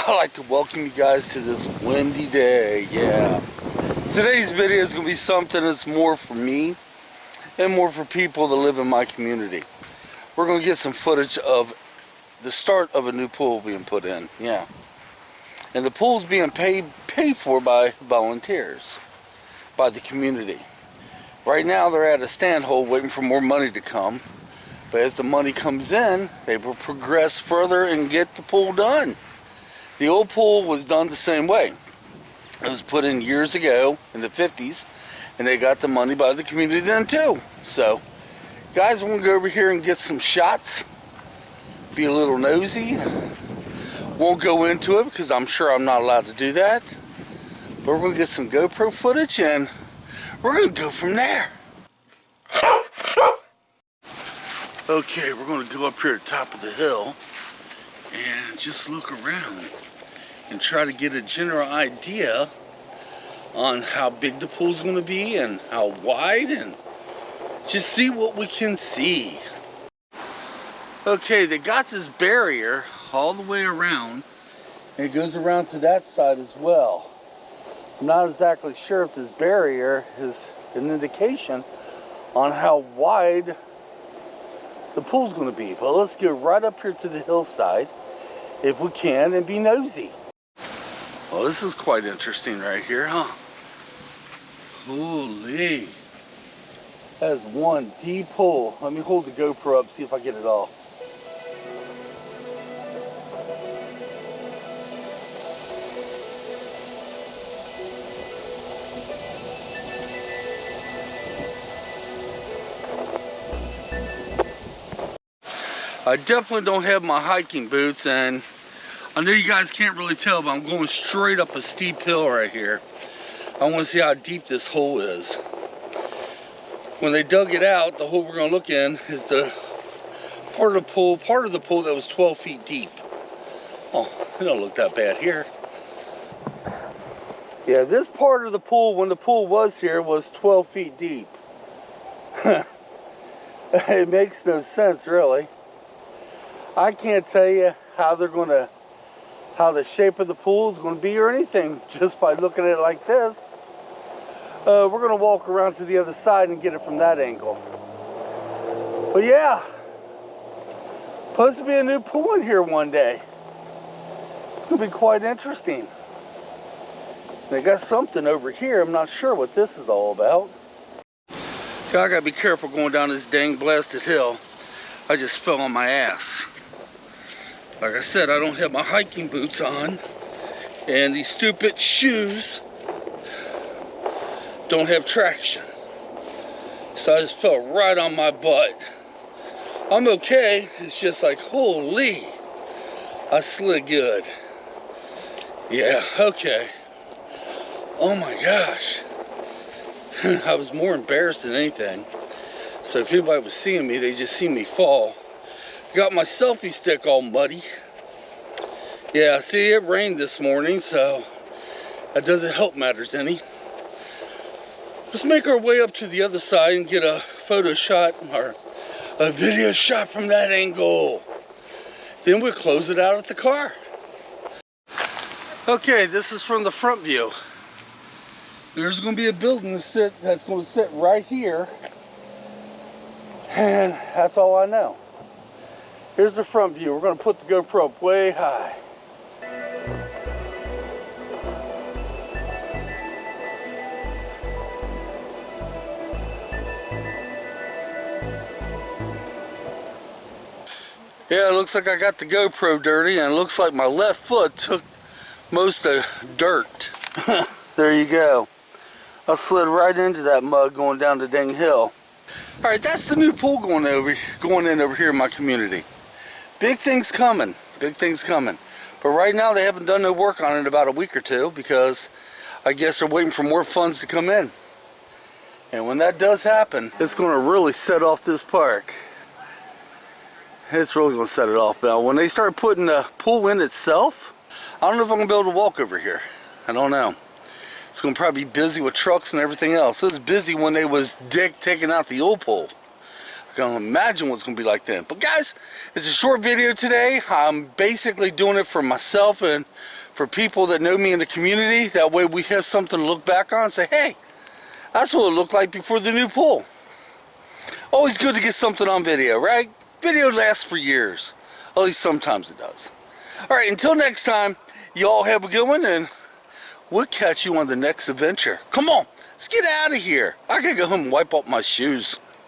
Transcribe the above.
I'd like to welcome you guys to this windy day. Yeah, today's video is going to be something that's more for me and more for people that live in my community. We're going to get some footage of the start of a new pool being put in. Yeah, and the pool's being paid for by volunteers, by the community. Right now they're at a standhold waiting for more money to come, but as the money comes in, they will progress further and get the pool done. The old pool was done the same way. It was put in years ago in the 50s, and they got the money by the community then too. So guys, we're going to go over here and get some shots, be a little nosy. Won't go into it because I'm sure I'm not allowed to do that, but we're going to get some GoPro footage and we're going to go from there. Okay, we're going to go up here at the top of the hill and just look around and try to get a general idea on how big the pool's going to be and how wide, and just see what we can see. Okay, they got this barrier all the way around, and it goes around to that side as well. I'm not exactly sure if this barrier is an indication on how wide the pool's going to be, but let's go right up here to the hillside if we can and be nosy. Well, this is quite interesting right here, huh? Holy, that's one deep pool. Let me hold the GoPro up, see if I get it all. I definitely don't have my hiking boots, and I know you guys can't really tell, but I'm going straight up a steep hill right here. I want to see how deep this hole is. When they dug it out, the hole we're going to look in is the part of the pool that was 12 feet deep. Oh, it don't look that bad here. Yeah, this part of the pool, when the pool was here, was 12 feet deep. It makes no sense, really. I can't tell you how the shape of the pool is going to be or anything just by looking at it like this. We're going to walk around to the other side and get it from that angle. But yeah, supposed to be a new pool in here one day. It's going to be quite interesting. They got something over here. I'm not sure what this is all about. So I got to be careful going down this dang blasted hill. I just fell on my ass. Like I said, I don't have my hiking boots on, and these stupid shoes don't have traction. So I just fell right on my butt. I'm okay, it's just like, holy, I slid good. Yeah, okay. Oh my gosh. I was more embarrassed than anything. So if anybody was seeing me, they just see me fall. Got my selfie stick all muddy. Yeah, see, it rained this morning, so that doesn't help matters any. Let's make our way up to the other side and get a photo shot or a video shot from that angle. Then we'll close it out at the car. Okay, this is from the front view. There's going to be a building that's going to sit right here, and that's all I know. Here's the front view. We're going to put the GoPro up way high. Yeah, it looks like I got the GoPro dirty, and it looks like my left foot took most of the dirt. There you go. I slid right into that mud going down the dang hill. Alright, that's the new pool going in over here in my community. Big things coming. Big things coming. But right now they haven't done no work on it in about a week or two because I guess they're waiting for more funds to come in. And when that does happen, it's going to really set off this park. It's really going to set it off. Now, when they start putting the pool in itself, I don't know if I'm going to be able to walk over here. I don't know. It's going to probably be busy with trucks and everything else. It was busy when they was taking out the old pool. can imagine what it's going to be like then. But guys, it's a short video today. I'm basically doing it for myself and for people that know me in the community. That way we have something to look back on and say, hey, that's what it looked like before the new pool. Always good to get something on video, right? Video lasts for years. At least sometimes it does. Alright, until next time, you all have a good one, and we'll catch you on the next adventure. Come on, let's get out of here. I gotta go home and wipe up my shoes.